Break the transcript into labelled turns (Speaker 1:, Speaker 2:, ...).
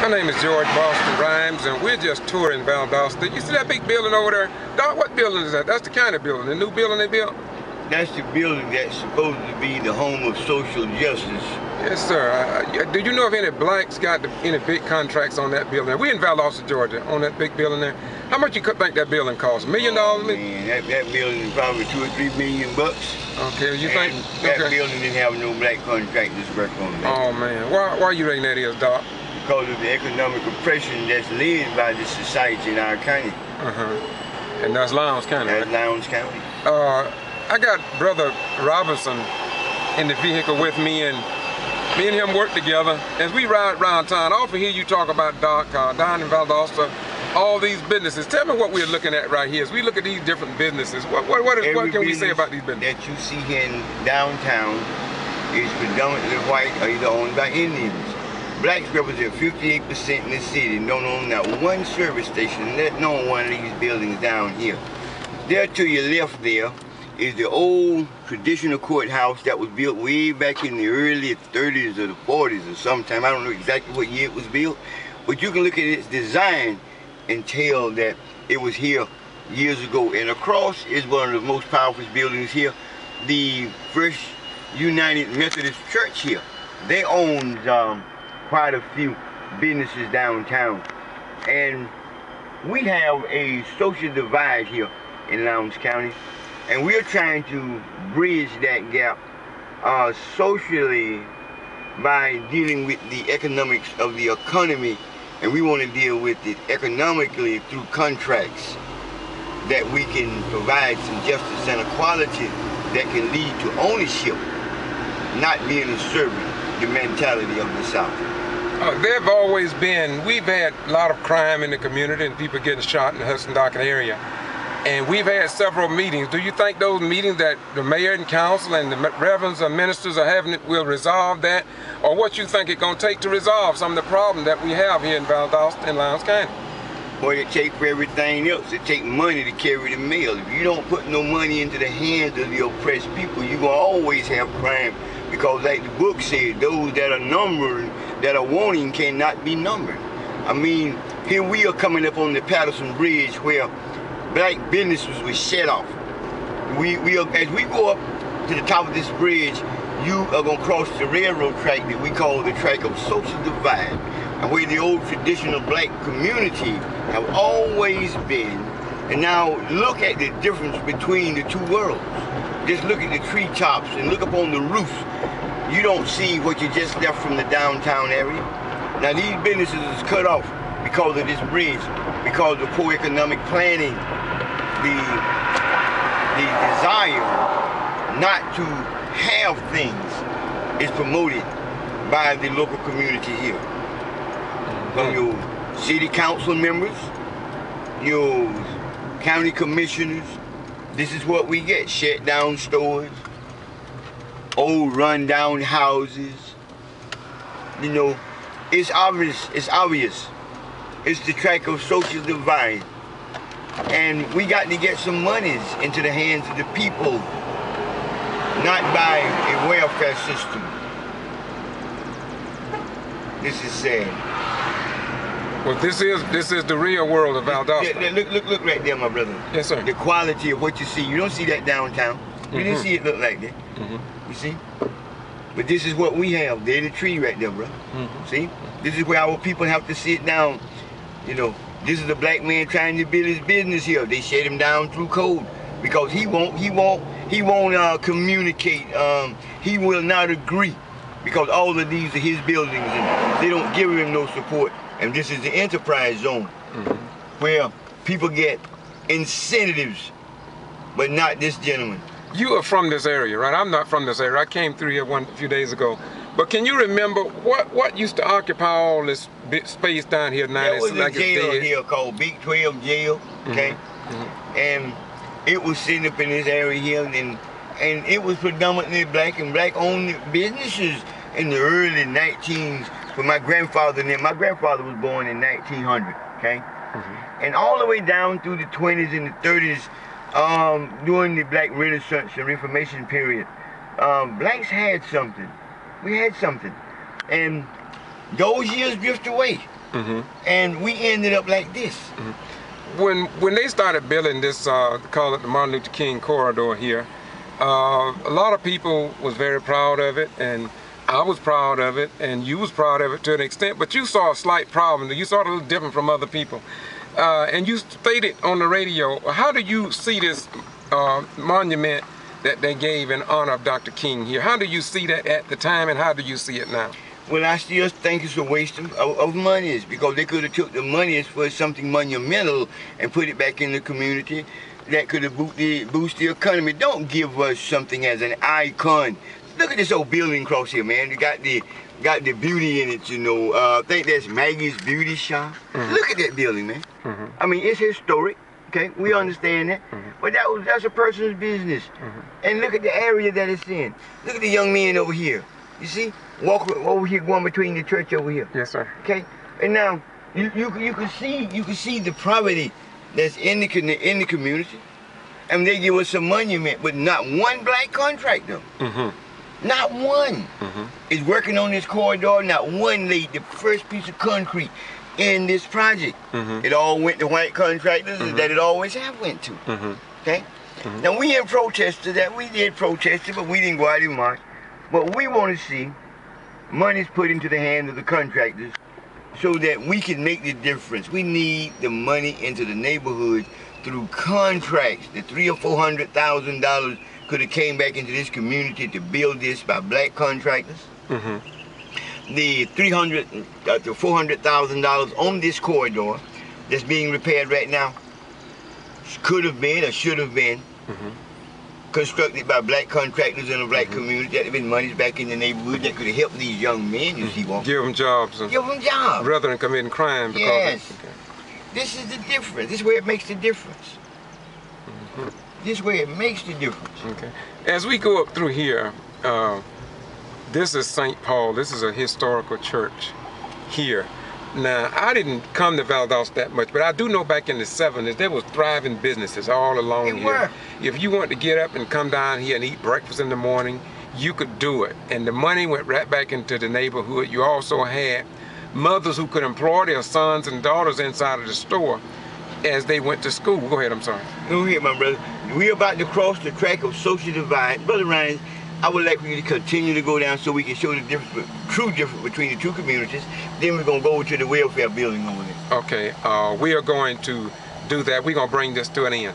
Speaker 1: My name is George Boston Rhymes, and we're just touring Valdosta. You see that big building over there? Doc, what building is that? That's the county building, the new building they built?
Speaker 2: That's the building that's supposed to be the home of social justice.
Speaker 1: Yes, sir. Do you know if any blacks got any big contracts on that building? We're in Valdosta, Georgia, on that big building there. How much you could think that building cost? $1 million?
Speaker 2: Oh, man, that building is probably $2 or $3 million bucks.
Speaker 1: Okay, you think?
Speaker 2: That building didn't have no black contractors work on that.
Speaker 1: Oh, man. Why you think that is, Doc?
Speaker 2: Because of the economic oppression that's led by the society in our county.
Speaker 1: And that's Lowndes County,
Speaker 2: That's Lowndes County.
Speaker 1: I got Brother Robinson in the vehicle with me, and me and him work together. As we ride around town, I often hear you talk about Doc, down in Valdosta, all these businesses. Tell me what we're looking at right here. As we look at these different businesses, what can we say about these businesses?
Speaker 2: That you see here in downtown is predominantly white or either owned by Indians. Blacks represent 58% in the city and don't own not one service station, let alone one of these buildings down here. There to your left there is the old traditional courthouse that was built way back in the early 30s or the 40s or sometime. I don't know exactly what year it was built, but you can look at its design and tell that it was here years ago. And across is one of the most powerful buildings here, the First United Methodist Church here. They owned quite a few businesses downtown. And we have a social divide here in Lowndes County, and we're trying to bridge that gap socially by dealing with the economics of the economy, and we want to deal with it economically through contracts that we can provide some justice and equality that can lead to ownership, not being a servant, the mentality of the South.
Speaker 1: They've always been, we've had a lot of crime in the community and people getting shot in the Hudson Docket area. And we've had several meetings. Do you think those meetings that the mayor and council and the reverends and ministers are having will resolve that? Or what you think it's going to take to resolve some of the problems that we have here in Valdosta and Lowndes County?
Speaker 2: Boy, it takes for everything else. It takes money to carry the mail. If you don't put no money into the hands of the oppressed people, you're going to always have crime. Because like the book said, those that are numbered, that are wanting cannot be numbered. I mean, here we are coming up on the Patterson Bridge where black businesses were shut off. As we go up to the top of this bridge, you are going to cross the railroad track that we call the track of social divide, and where the old traditional black community have always been. And now look at the difference between the two worlds. Just look at the treetops and look up on the roofs. You don't see what you just left from the downtown area. Now these businesses is cut off because of this bridge, because of poor economic planning, the desire not to have things is promoted by the local community here. From your city council members, your county commissioners. This is what we get: shut down stores, old run down houses. You know, it's obvious, It's the track of social divide. And we got to get some monies into the hands of the people, not by a welfare system. This is sad.
Speaker 1: Well, this is the real world of Valdosta.
Speaker 2: Look right there, my brother.
Speaker 1: Yes, sir.
Speaker 2: The quality of what you see. You don't see that downtown. You didn't see it look like that. You see? But this is what we have. There's the tree right there, bro. See? This is where our people have to sit down. You know, this is a black man trying to build his business here. They shut him down through code because he won't communicate. He will not agree because all of these are his buildings and they don't give him no support. And this is the enterprise zone where people get incentives, but not this gentleman.
Speaker 1: You are from this area, right? I'm not from this area. I came through here a few days ago. But can you remember what used to occupy all this big space down here now?
Speaker 2: There was a jail here called Big 12 Jail, okay? And it was sitting up in this area here, and it was predominantly black and black-owned businesses in the early 19s. But my grandfather was born in 1900, okay? And all the way down through the 20s and the 30s, during the Black Renaissance and Reformation period, blacks had something. We had something. And those years drift away. and we ended up like this.
Speaker 1: When they started building this, call it the Martin Luther King corridor here, a lot of people was very proud of it, and I was proud of it, and you was proud of it to an extent, but you saw a slight problem. You saw it a little different from other people. And you stated on the radio, how do you see this monument that they gave in honor of Dr. King here? How do you see that at the time, and how do you see it now?
Speaker 2: Well, I still think it's a waste of monies, because they could have took the monies for something monumental and put it back in the community that could have boost the economy. Don't give us something as an icon. Look at this old building across here, man. You got the beauty in it, you know. I think that's Maggie's Beauty Shop. Look at that building, man. I mean, it's historic. Okay, we understand that, but that's a person's business. And look at the area that it's in. Look at the young men over here. You see, walk over here, going between the church over here.
Speaker 1: Yes, sir.
Speaker 2: Okay, and now you can see the poverty that's in the community, and they give us a monument, but not one black contractor. Not one is working on this corridor. Not one laid the first piece of concrete in this project. It all went to white contractors that it always have went to. Okay? Now we in protest to that. We did protest it, but we didn't go out and march. But we want to see money's put into the hands of the contractors so that we can make the difference. We need the money into the neighborhood through contracts. The $300,000 or $400,000 could have came back into this community to build this by black contractors. The $300,000 to $400,000 on this corridor that's being repaired right now could have been or should have been constructed by black contractors in a black community. That have been monies back in the neighborhood that could have helped these young men, you see,
Speaker 1: give them jobs.
Speaker 2: Give them jobs.
Speaker 1: Rather than committing crime.
Speaker 2: Yes. This is the difference. This is where it makes the difference. This is where it makes the difference.
Speaker 1: Okay. As we go up through here, this is St. Paul. This is a historical church here. Now, I didn't come to Valdosta that much, but I do know back in the 70s, there was thriving businesses all along here. If you wanted to get up and come down here and eat breakfast in the morning, you could do it. And the money went right back into the neighborhood. You also had mothers who could employ their sons and daughters inside of the store as they went to school. Go ahead, I'm sorry.
Speaker 2: Go ahead, my brother. We're about to cross the track of social divide. Brother Ryan, I would like for you to continue to go down so we can show the difference, true difference between the two communities. Then we're going to go over to the welfare building over there.
Speaker 1: Okay, we are going to do that. We're going to bring this to an end.